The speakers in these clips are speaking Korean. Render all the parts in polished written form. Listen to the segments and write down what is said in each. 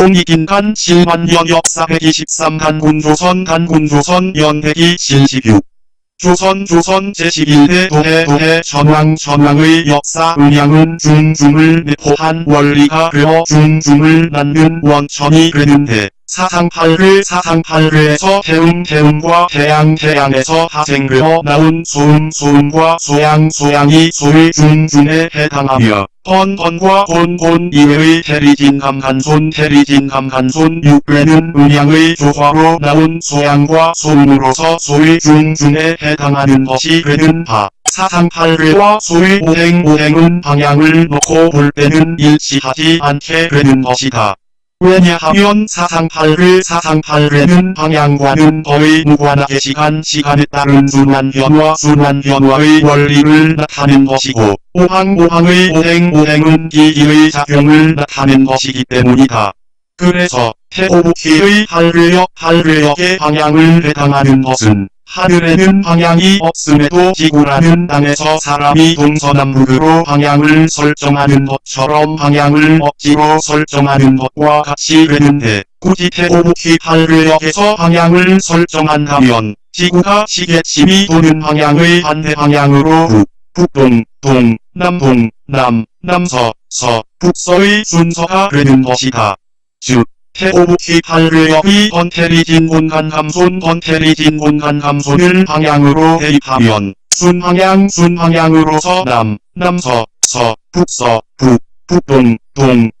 홍익인간 7만년 역사 123 단군조선 연백기 76 조선 제11대 도해 전왕의 역사 음양은 중중을 내포한 원리가 되어 중중을 낳는 원천이 되는데 사상팔회에서 태음과 태양에서 파생되어 나온 소음과 소양이 소의 중중에 해당하며 번과 곤 이외의 테리진감간손 육괴는 음양의 조화로 나온 소양과 소음으로서 소의 중중에 해당하는 것이 되는 바 사상팔회와 소의 오행은 방향을 놓고 볼 때는 일치하지 않게 되는 것이다. 왜냐하면 사상팔회는 방향과는 거의 무관하게 시간에 따른 순환변화의 원리를 나타낸 것이고 오항의 오행은 기기의 작용을 나타낸 것이기 때문이다. 그래서 태오부키의 할례역의 방향을 해당하는 것은 하늘에는 방향이 없음에도 지구라는 땅에서 사람이 동서남북으로 방향을 설정하는 것처럼 방향을 억지로 설정하는 것과 같이 되는데 굳이 태오부키 할례역에서 방향을 설정한다면 지구가 시계침이 도는 방향의 반대 방향으로 북동, 남동, 남서, 북서의 순서가 되는 것이다. 즉 태오부키 할례역의 건테리진 온간감손을 방향으로 대입하면 순방향으로서 남서, 북서, 북동,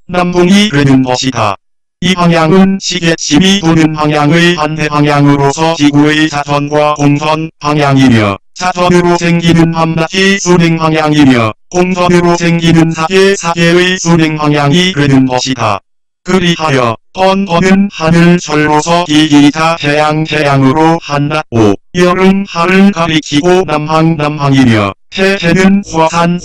남동이 되는 것이다. 이 방향은 시계침이 도는 방향의 반대 방향으로서 지구의 자전과 공전 방향이며 자전으로 생기는 밤낮이 순행 방향이며 공전으로 생기는 사계의 순행 방향이 되는 것이다. 그리하여 번은 하늘절로서 기기이자 태양으로 한낮 여름 하를 가리키고 남항이며 태는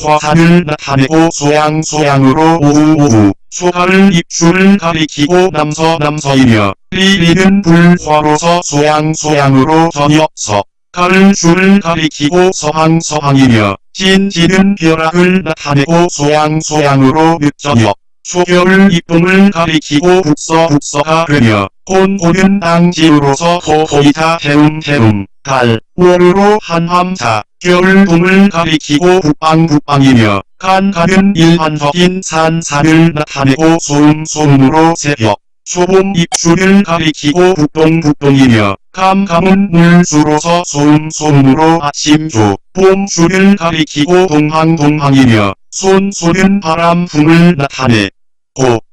화산을 나타내고 소양으로 오후 소가를 입추를 가리키고 남서이며 리는 불화로서 소양으로 저녁서 가를 주를 가리키고 서방이며 진지는 벼락을 나타내고 소양으로 늦저녁 초겨울 입동을 가리키고 북서가 되며 곤은 땅지으로서 호이자 태움 달 월으로 한함자 겨울동을 가리키고 북방이며 간은 일반적인 산을 나타내고 소음으로 새벽 초봄 입추를 가리키고 북동이며 감은 물수로서 소음으로 아침조 봄수를 가리키고 동항이며 손은 바람풍을 나타내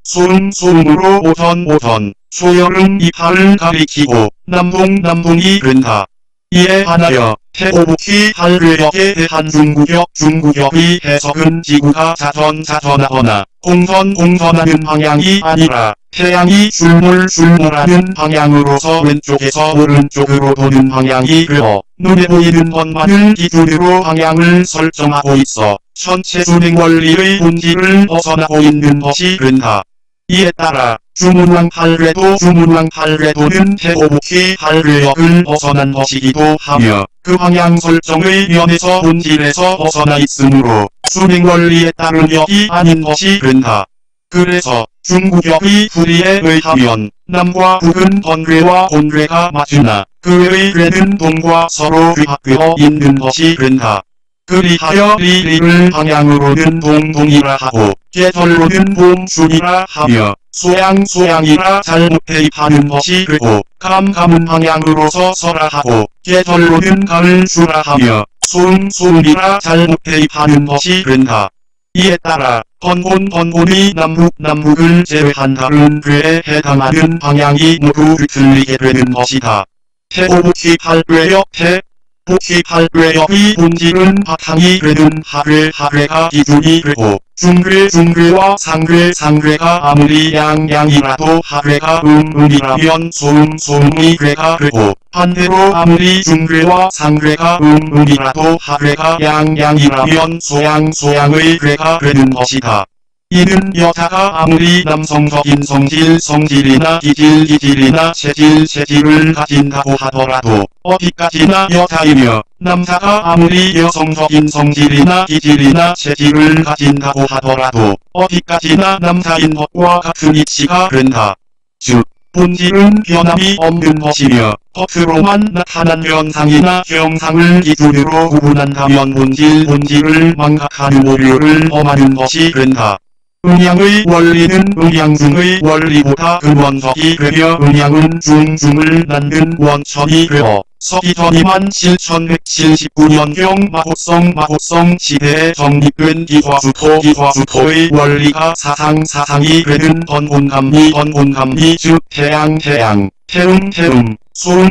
소음으로 오전 초여름 이파를 가리키고 남동이 된다. 이에 한하여 태오부키 할례역에 대한 중국역의 해석은 지구가 자전하거나 공전하는 방향이 아니라 태양이 출몰하는 방향으로서 왼쪽에서 오른쪽으로 도는 방향이 되어 눈에 보이는 것만을 기준으로 방향을 설정하고 있어 전체 순행 원리의 본질을 벗어나고 있는 것이 된다. 이에 따라 주문왕 할례도는 태오부키 할례역을 벗어난 것이기도 하며 그 방향 설정의 면에서 본질에서 벗어나 있으므로 순행 원리에 따른 역이 아닌 것이 된다. 그래서 중국역의 풀이에 의하면 남과 북은 번뇌와 혼괴가 맞으나 그 외의 괴는 동과 서로 뒤바뀌어 있는 것이 된다. 그리하여 리리를 방향으로는 동동이라 하고 계절로는 봄춘이라 하며 소양소양이라 잘못 대입하는 것이 되고 감감은 방향으로서 서라 하고 계절로는 가을주라 하며 소음소음이라 잘못 대입하는 것이 된다. 이에 따라 번본이 남북을 제외한 다른 괴에 해당하는 방향이 모두 틀리게 되는 것이다. 태오북희 8괴역 북희 8괴역의 본질은 바탕이 되는 하괴가 기준이 되고 중괴와 상괴가 아무리 양이라도 하괴가 음이라면 소음이 괴가 되고 반대로 아무리 중괴와 상괴가 음이라도 하괴가 양이라면 소양의 괴가 되는 것이다. 이는 여자가 아무리 남성적인 성질이나 기질이나 체질을 가진다고 하더라도 어디까지나 여자이며 남자가 아무리 여성적인 성질이나 기질이나 체질을 가진다고 하더라도 어디까지나 남자인 것과 같은 이치가 된다. 즉 본질은 변함이 없는 것이며 겉으로만 나타난 현상이나 형상을 기준으로 구분한다면 본질을 망각하는 오류를 범하는 것이 된다. 음양의 원리는 음양중의 원리보다 근원적이 되며 음양은 중을 낳는 원천이 되어 서기전이만 7179년경 마호성 시대에 정립된 기화수토의 원리가 사상이 되는 번본감리 즉 태양 태음 소음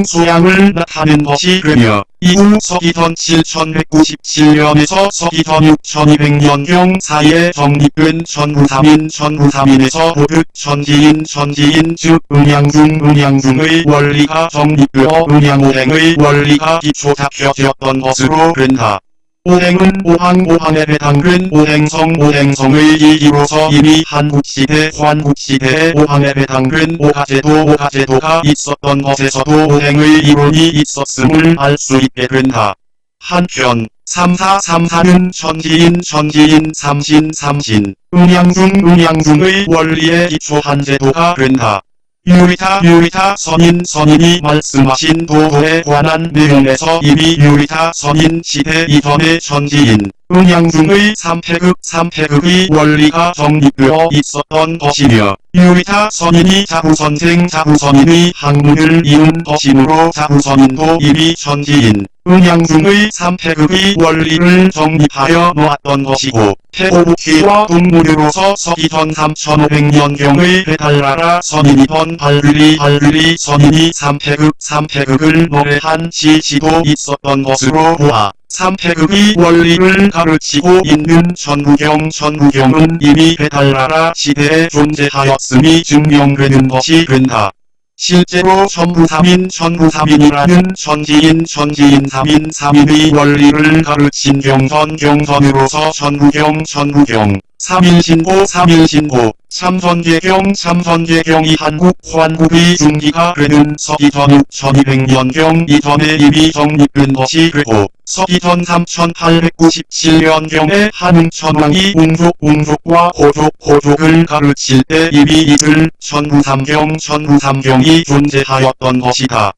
소양을 나타낸 것이 되며 이후 서기전 7197년에서 서기전 6200년경 사이에 정립된 천부삼인에서 보듯 천지인 즉 음양중의 원리가 정립되어 음양오행의 원리가 기초 잡혀졌던 것으로 된다. 오행은 오항에 해당된 오행성의 이기로서 이미 한국시대 환국시대에 오항에 해당된 오가제도가 있었던 것에서도 오행의 이론이 있었음을 알 수 있게 된다. 한편 34는 천지인 삼신 음양중의 원리에 기초한 제도가 된다. 유리타 선인이 말씀하신 도도에 관한 내용에서 이미 유리타 선인 시대 이전의 천지인 음양중의 삼태극의 원리가 정립되어 있었던 것이며 유리타 선인이 자부선인의 학문을 이은 것이므로 자부선인도 이미 천지인 음양중의 삼태극의 원리를 정립하여 놓았던 것이고 태오북희와 동문으로서 서기전 3500년경의 해달라라 선인이던 발귀리 선인이 삼태극을 노래한 시도 있었던 것으로 보아 삼태극의 원리를 가르치고 있는 천부경은 이미 해달라라 시대에 존재하였음이 증명되는 것이 된다. 실제로 천부삼인이라는 천지인 삼인의 원리를 가르친 경전으로서 천부경 삼일신고 참선계경이 한국 환국의 중기가 되는 서기전 6200년경 이전에 이미 정립된 것이 되고 서기전 3897년경에 한웅천왕이 웅족과 호족을 가르칠 때 이미 이들 천부삼경이 존재하였던 것이다.